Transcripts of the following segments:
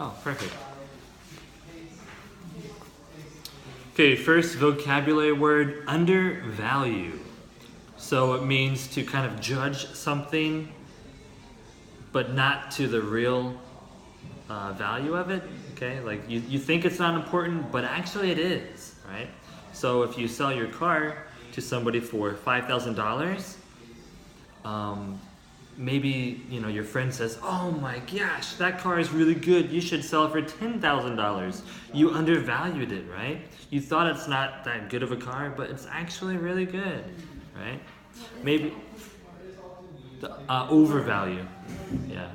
Oh, perfect. Okay, first vocabulary word, undervalue. So it means to kind of judge something, but not to the real value of it. Okay, like you think it's not important, but actually it is, right? So if you sell your car to somebody for $5,000, maybe your friend says, "Oh my gosh, that car is really good. You should sell it for $10,000." You undervalued it, right? You thought it's not that good of a car, but it's actually really good, right? Maybe the overvalue, yeah.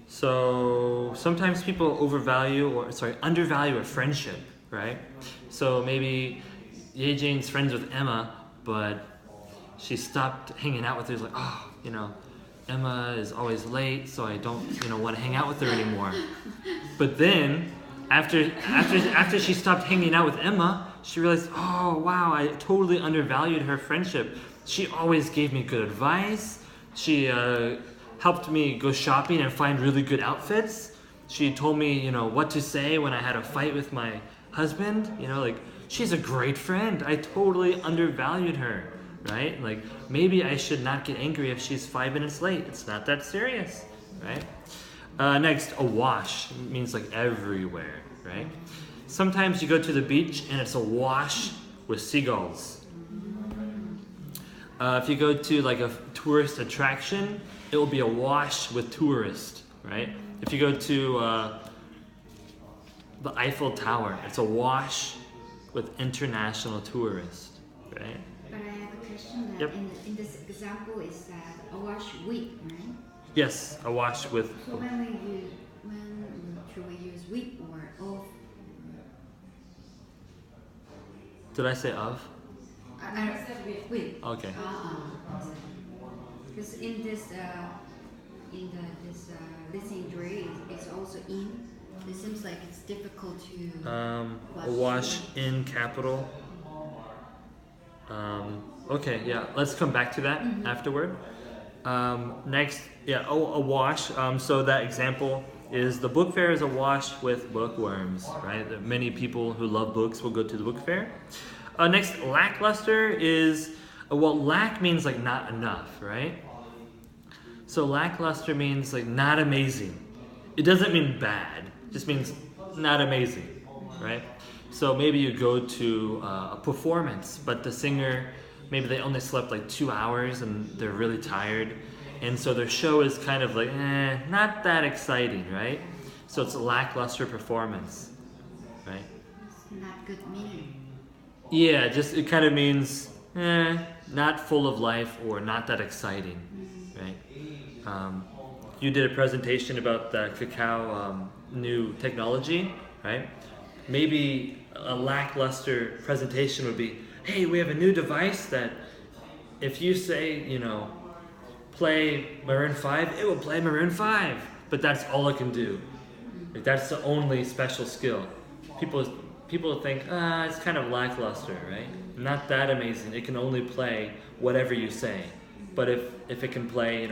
So sometimes people undervalue a friendship, right? So maybe Ye-Jane's friends with Emma, but she stopped hanging out with her. It's like, oh, Emma is always late, so I don't, want to hang out with her anymore. But then, after she stopped hanging out with Emma, she realized, oh wow, I totally undervalued her friendship. She always gave me good advice. She helped me go shopping and find really good outfits. She told me, what to say when I had a fight with my husband. She's a great friend. I totally undervalued her, right? Like, maybe I should not get angry if she's 5 minutes late. It's not that serious, right? Next, awash means like everywhere, right? Sometimes you go to the beach and it's awash with seagulls. If you go to like a tourist attraction, it will be awash with tourists, right? If you go to the Eiffel Tower, it's awash with international tourists, right? But I have a question. Yep. In this example, is that awash with, right? Yes, awash with. So when should we use with or of? Did I say of? I said with. Okay. Because in this injury, it's also in. It seems like it's difficult to. Awash in capital. Okay, yeah. Let's come back to that afterward. Next, awash. So that example is the book fair is awash with bookworms, right? Many people who love books will go to the book fair. Next, lackluster is, lack means like not enough, right? So lackluster means like not amazing. It doesn't mean bad, it just means not amazing, right? So maybe you go to a performance, but the singer, maybe they only slept like 2 hours and they're really tired. And so their show is kind of like, not that exciting, right? So it's a lackluster performance, right? It's not good meaning. Yeah, just it kind of means not full of life or not that exciting, right? You did a presentation about the cacao new technology, right? Maybe a lackluster presentation would be, hey, we have a new device that if you say, play Maroon 5, it will play Maroon 5. But that's all it can do. Like, that's the only special skill. People think, it's kind of lackluster, right? Not that amazing. It can only play whatever you say. But if it can play,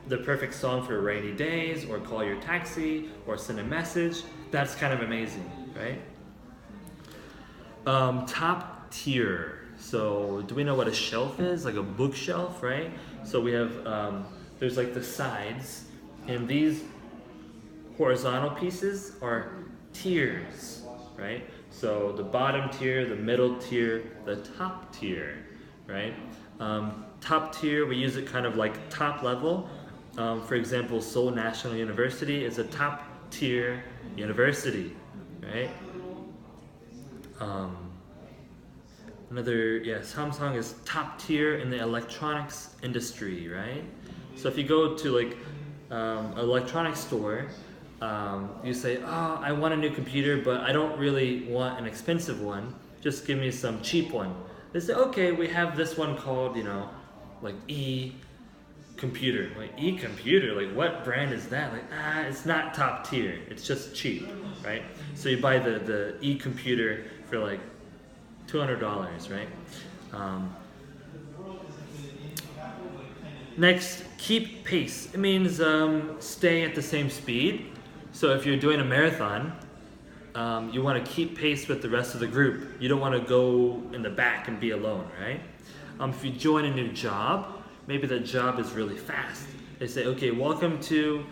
the perfect song for rainy days, or call your taxi, or send a message, that's kind of amazing, right? Top tier. So do we know what a shelf is? Like a bookshelf, right? So we have, there's like the sides, and these horizontal pieces are tiers, right? So the bottom tier, the middle tier, the top tier, right? Top tier, we use it kind of like top level. For example, Seoul National University is a top tier university, right? Samsung is top tier in the electronics industry, right? So if you go to like an electronics store, you say, oh, I want a new computer, but I don't really want an expensive one. Just give me some cheap one. They say, okay, we have this one called, like E-computer. Like E-computer, like what brand is that? Like, it's not top tier. It's just cheap, right? So you buy the E-computer for like $200, right? Next, keep pace. It means stay at the same speed. So if you're doing a marathon, you want to keep pace with the rest of the group. You don't want to go in the back and be alone, right? If you join a new job, maybe the job is really fast. They say, okay, welcome to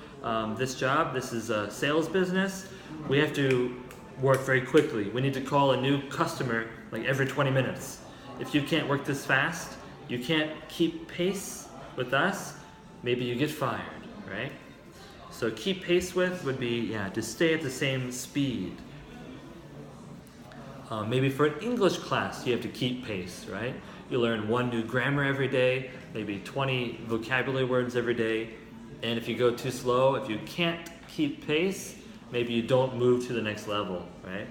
this job. This is a sales business. We have to work very quickly. We need to call a new customer like every 20 minutes. If you can't work this fast, you can't keep pace with us, maybe you get fired, right? So keep pace with would be, to stay at the same speed. Maybe for an English class, you have to keep pace, right? You learn one new grammar every day, maybe 20 vocabulary words every day. And if you go too slow, if you can't keep pace, maybe you don't move to the next level, right?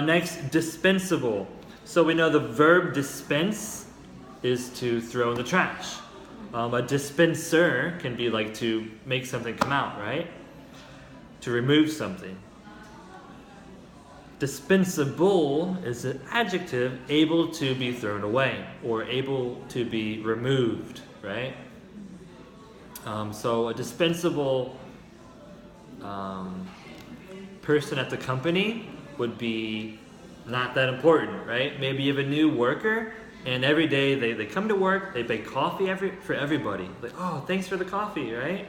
Next, dispensable. So we know the verb dispense is to throw in the trash. A dispenser can be like to make something come out, right? To remove something. Dispensable is an adjective, able to be thrown away or able to be removed, right? So a dispensable person at the company would be not that important, right? Maybe you have a new worker and every day they come to work, they bake coffee for everybody. Like, oh, thanks for the coffee, right?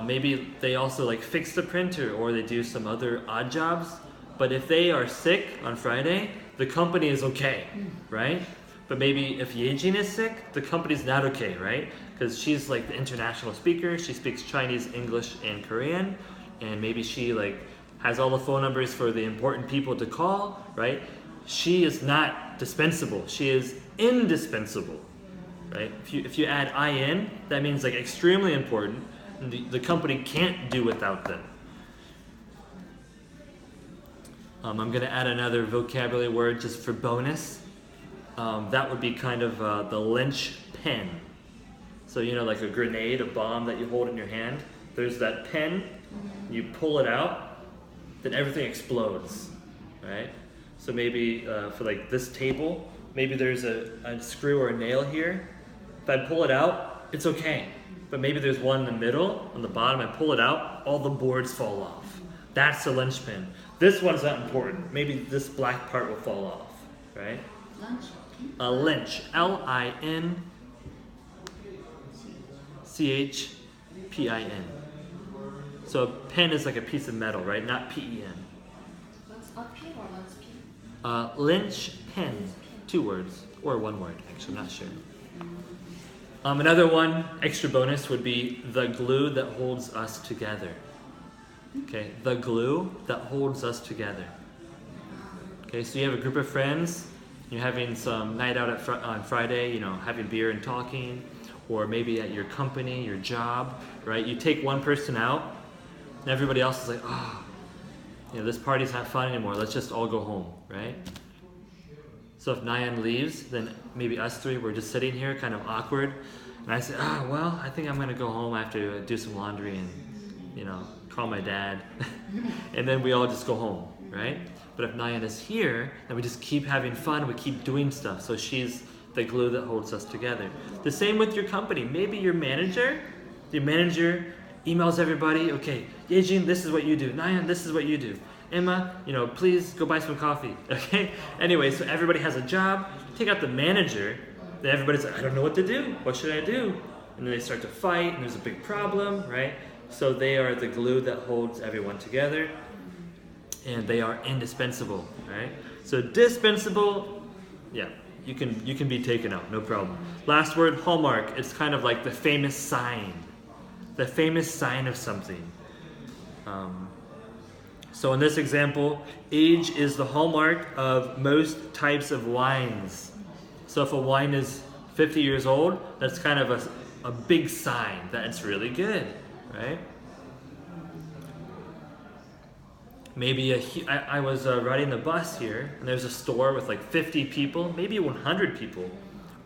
Maybe they also like fix the printer or they do some other odd jobs. But if they are sick on Friday, the company is okay, right? But maybe if Yejin is sick, the company's not okay, right? Because she's like the international speaker. She speaks Chinese, English, and Korean. And maybe she like has all the phone numbers for the important people to call, right? She is not dispensable. She is indispensable, right? If you add in, that means like extremely important. And the company can't do without them. I'm going to add another vocabulary word just for bonus. That would be kind of the Lynch Pin. So you know, like a grenade, a bomb that you hold in your hand. There's that pin. You pull it out, then everything explodes, right? So maybe for like this table, maybe there's a screw or a nail here. If I pull it out, it's okay. But maybe there's one in the middle, on the bottom, I pull it out, all the boards fall off. That's the Lynch Pin. This one's not important. Maybe this black part will fall off, right? A lynch, L-I-N-C-H-P-I-N. So a pin is like a piece of metal, right? Not P-E-N. What's a pin or what's pin? Lynch Pin. 2 words, or 1 word, actually, I'm not sure. Another one, extra bonus, would be the glue that holds us together. Okay, the glue that holds us together. Okay, so you have a group of friends, you're having some night out on Friday, you know, having beer and talking, or maybe at your company, your job, right? You take one person out, and everybody else is like, oh, you know, this party's not fun anymore, let's just all go home, right? So if Nayan leaves, then maybe us 3, we're just sitting here kind of awkward, and I say, well, I think I'm gonna go home, I have to do some laundry and, you know, call my dad, and then we all just go home, right? But if Nayan is here, then we just keep having fun, we keep doing stuff, so she's the glue that holds us together. The same with your company. Maybe your manager emails everybody, okay, Yejin, this is what you do. Nayan, this is what you do. Emma, you know, please go buy some coffee, okay? Anyway, so everybody has a job. Take out the manager, then everybody's like, I don't know what to do. What should I do? And then they start to fight, and there's a big problem, right? So they are the glue that holds everyone together, and they are indispensable, right? So dispensable, yeah, you can be taken out, no problem. Last word, hallmark. It's kind of like the famous sign of something. So in this example, age is the hallmark of most types of wines. So if a wine is 50 years old, that's kind of a big sign that it's really good, right? Maybe I was riding the bus here, and there's a store with like 50 people, maybe 100 people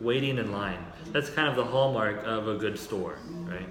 waiting in line. That's kind of the hallmark of a good store, right?